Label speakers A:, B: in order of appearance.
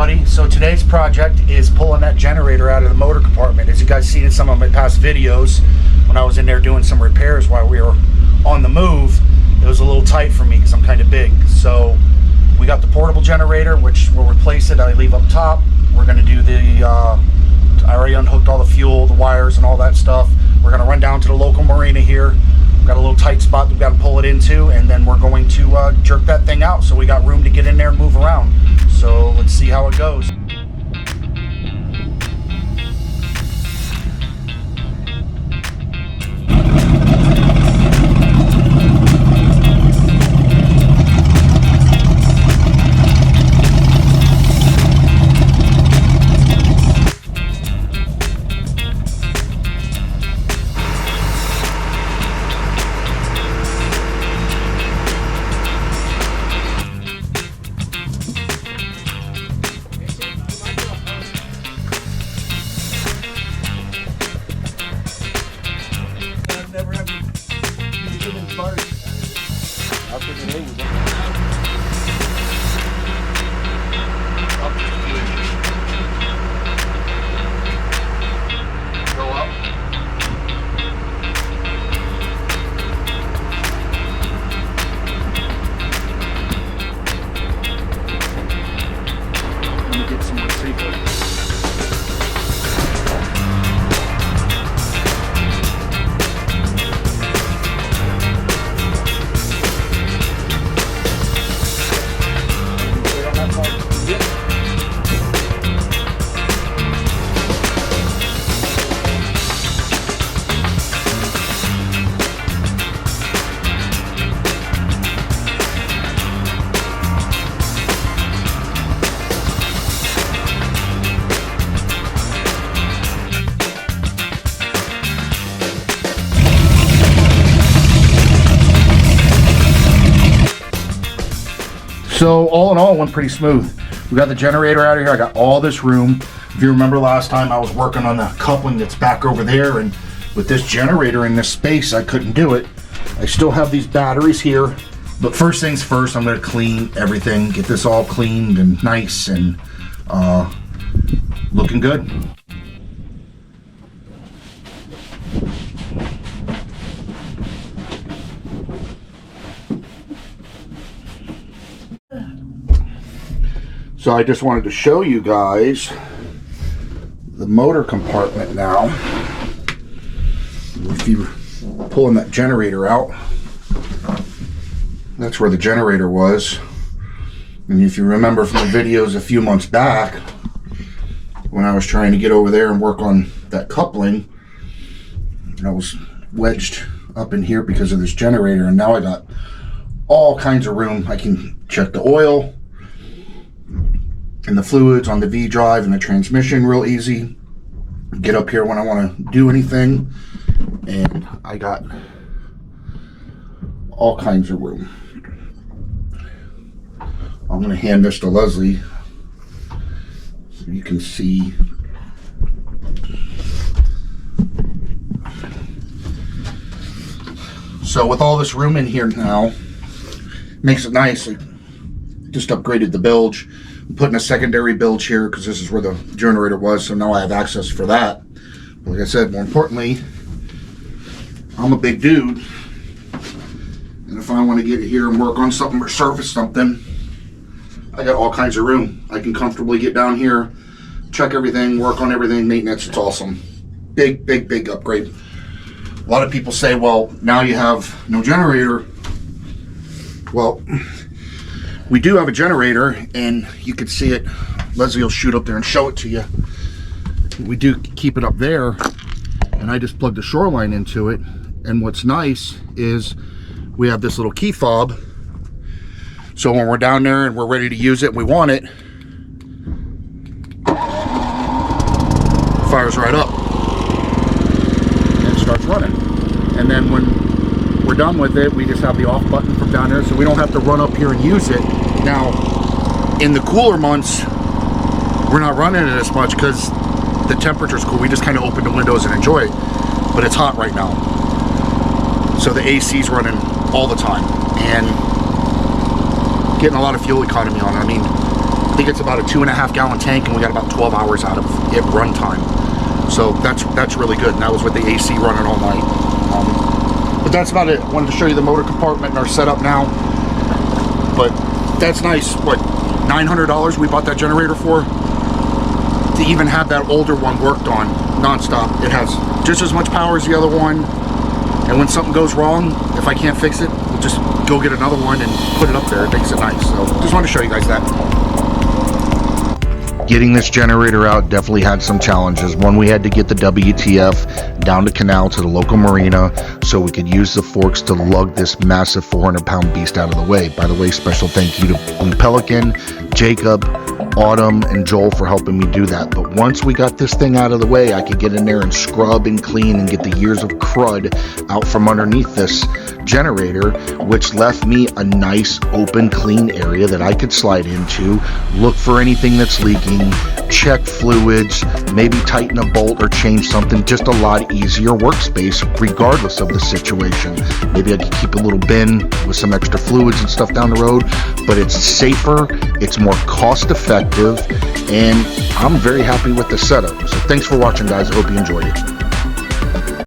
A: everybody. So today's project is pulling that generator out of the motor compartment. As you guys seen in some of my past videos, when I was in there doing some repairs while we were on the move, it was a little tight for me because I'm kind of big. So we got the portable generator, which we'll replace it. I leave up top. We're going to do the, I already unhooked all the fuel, the wires and all that stuff. We're going to run down to the local marina here. Got a little tight spot that we've got to pull it into, and then we're going to jerk that thing out so we got room to get in there and move around. So let's see how it goes. So all in all, it went pretty smooth. We got the generator out of here. I got all this room. If you remember last time, I was working on the coupling that's back over there, and with this generator in this space, I couldn't do it. I still have these batteries here, but first things first, I'm gonna clean everything, get this all cleaned and nice and looking good. So I just wanted to show you guys the motor compartment now. If you're pulling that generator out, that's where the generator was. And if you remember from the videos a few months back, when I was trying to get over there and work on that coupling, I was wedged up in here because of this generator, and now I got all kinds of room. I can check the oil and the fluids on the V drive and the transmission real easy. Get up here when I want to do anything, and I got all kinds of room. I'm going to hand this to Leslie so you can see. So with all this room in here now, makes it nice. I just upgraded the bilge. I'm putting a secondary bilge here because this is where the generator was, so now I have access for that. But like I said, more importantly, I'm a big dude, and if I want to get here and work on something or surface something, I got all kinds of room. I can comfortably get down here, check everything, work on everything, maintenance. It's awesome. Big, big, big upgrade. A lot of people say, well, now you have no generator. Well, we do have a generator, and you can see it. Leslie will shoot up there and show it to you. We do keep it up there, and I just plugged the shoreline into it. And what's nice is we have this little key fob, so when we're down there and we're ready to use it and we want it, fires right up and starts running. And then when we're done with it, we just have the off button from down there, so we don't have to run up here and use it. Now, in the cooler months, we're not running it as much because the temperature's cool. We just kind of open the windows and enjoy it. But it's hot right now, so the AC's running all the time and getting a lot of fuel economy on it. I mean, think it's about a 2.5 gallon tank, and we got about 12 hours out of it runtime. So that's really good, and that was with the AC running all night. But that's about it. Wanted to show you the motor compartment and our setup now. But that's nice. What, $900 we bought that generator for? To even have that older one worked on non-stop. It has just as much power as the other one. And when something goes wrong, if I can't fix it, we'll just go get another one and put it up there. It makes it nice. So just wanted to show you guys that. Getting this generator out definitely had some challenges. One, we had to get the WTF down to Canal to the local marina so we could use the forks to lug this massive 400-pound beast out of the way. By the way, special thank you to Blue Pelican, Jacob, Autumn, and Joel for helping me do that. But once we got this thing out of the way, I could get in there and scrub and clean and get the years of crud out from underneath this generator, which left me a nice open clean area that I could slide into, look for anything that's leaking, check fluids, maybe tighten a bolt or change something. Just a lot easier workspace regardless of the situation. Maybe I could keep a little bin with some extra fluids and stuff down the road, but it's safer, it's more cost effective, and I'm very happy with the setup. So thanks for watching, guys. I hope you enjoyed it.